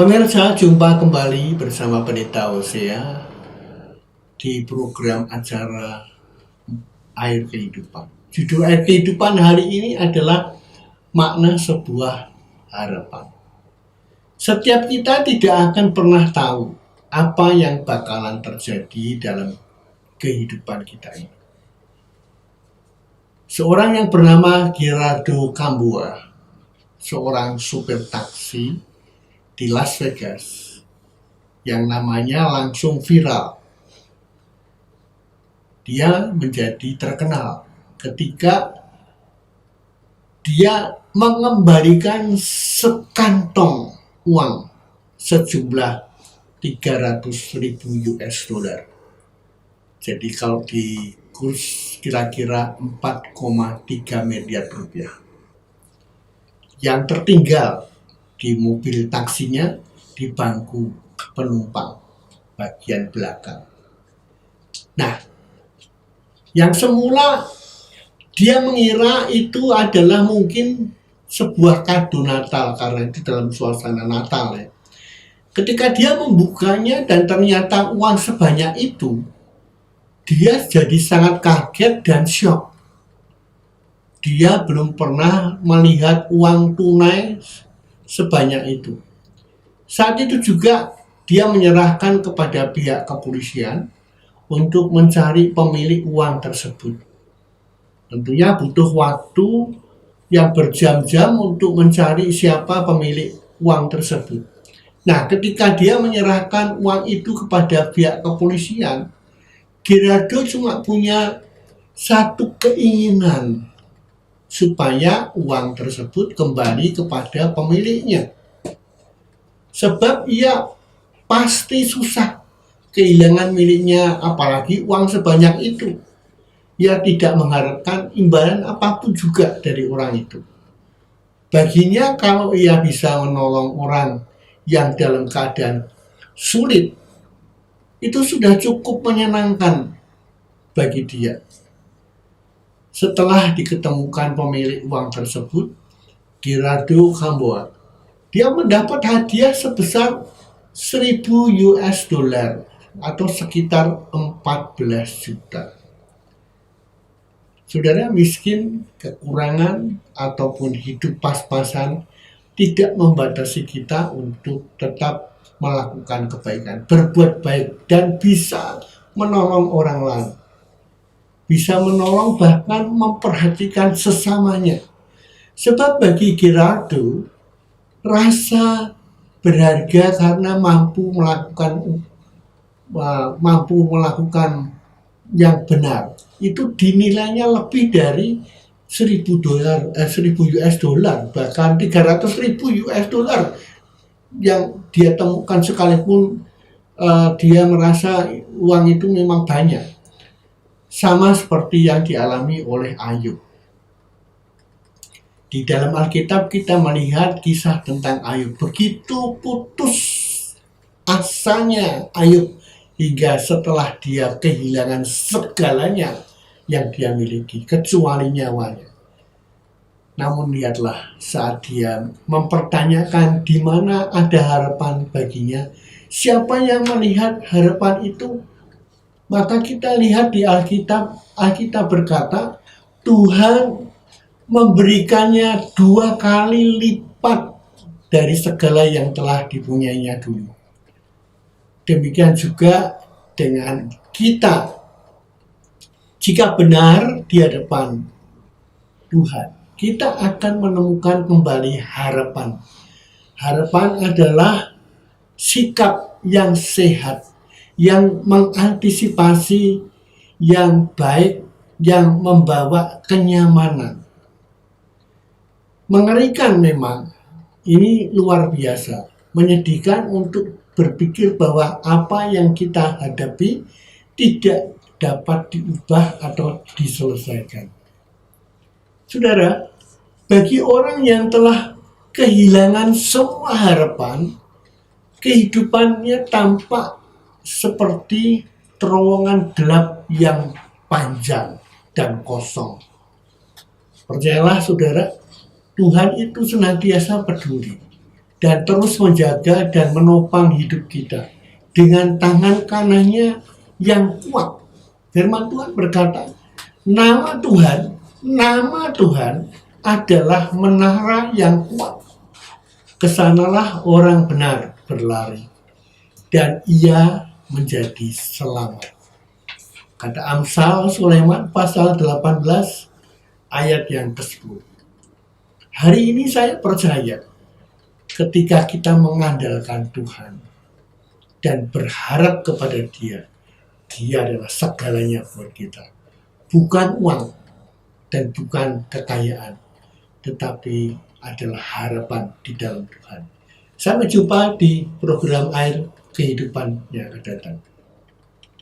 Pemirsa, jumpa kembali bersama Pendeta Hosea di program acara Air Kehidupan. Judul Air Kehidupan hari ini adalah makna sebuah harapan. Setiap kita tidak akan pernah tahu apa yang bakalan terjadi dalam kehidupan kita ini. Seorang yang bernama Gerardo Gamboa, seorang supir taksi di Las Vegas yang namanya langsung viral. Dia menjadi terkenal ketika dia mengembalikan sekantong uang sejumlah 300.000 US dollar. Jadi kalau di kurs kira-kira 4,3 miliar rupiah. Yang tertinggal di mobil taksinya di bangku penumpang bagian belakang. Nah, yang semula dia mengira itu adalah mungkin sebuah kado Natal karena itu dalam suasana Natal ya. Ketika dia membukanya dan ternyata uang sebanyak itu, dia jadi sangat kaget dan syok. Dia belum pernah melihat uang tunai sebanyak itu. Saat itu juga dia menyerahkan kepada pihak kepolisian untuk mencari pemilik uang tersebut. Tentunya butuh waktu yang berjam-jam untuk mencari siapa pemilik uang tersebut. Nah, ketika dia menyerahkan uang itu kepada pihak kepolisian, Gerardo cuma punya satu keinginan, supaya uang tersebut kembali kepada pemiliknya. Sebab ia pasti susah kehilangan miliknya, apalagi uang sebanyak itu. Ia tidak mengharapkan imbalan apapun juga dari orang itu. Baginya kalau ia bisa menolong orang yang dalam keadaan sulit, itu sudah cukup menyenangkan bagi dia. Setelah diketemukan pemilik uang tersebut, Gerardo Gamboa, dia mendapat hadiah sebesar 1.000 US dollar atau sekitar 14 juta. Saudara, miskin, kekurangan, ataupun hidup pas-pasan tidak membatasi kita untuk tetap melakukan kebaikan, berbuat baik, dan bisa menolong orang lain. Bisa menolong bahkan memperhatikan sesamanya. Sebab bagi Gerardo, rasa berharga karena mampu melakukan yang benar itu dinilainya lebih dari 1.000 US dollar, bahkan 300.000 US dollar yang dia temukan sekalipun dia merasa uang itu memang banyak. Sama seperti yang dialami oleh Ayub. Di dalam Alkitab kita melihat kisah tentang Ayub. Begitu putus asanya Ayub hingga setelah dia kehilangan segalanya yang dia miliki, kecuali nyawanya. Namun lihatlah saat dia mempertanyakan di mana ada harapan baginya, siapa yang melihat harapan itu? Maka kita lihat di Alkitab berkata, Tuhan memberikannya 2 kali lipat dari segala yang telah dipunyainya dulu. Demikian juga dengan kita. Jika benar di hadapan Tuhan, kita akan menemukan kembali harapan. Harapan adalah sikap yang sehat, yang mengantisipasi yang baik, yang membawa kenyamanan. Mengerikan memang, ini luar biasa, menyedihkan untuk berpikir bahwa apa yang kita hadapi tidak dapat diubah atau diselesaikan. Saudara, bagi orang yang telah kehilangan semua harapan, kehidupannya tampak seperti terowongan gelap yang panjang dan kosong. Percayalah saudara, Tuhan itu senantiasa peduli dan terus menjaga dan menopang hidup kita dengan tangan kanannya yang kuat. Firman Tuhan berkata, nama Tuhan adalah menara yang kuat. Kesanalah orang benar berlari, dan ia menjadi selamat. Kata Amsal Sulaiman pasal 18 ayat yang ke-10. Hari ini saya percaya ketika kita mengandalkan Tuhan dan berharap kepada Dia adalah segalanya buat kita. Bukan uang dan bukan kekayaan, tetapi adalah harapan di dalam Tuhan. Sampai jumpa di program Air Kehidupan yang akan datang.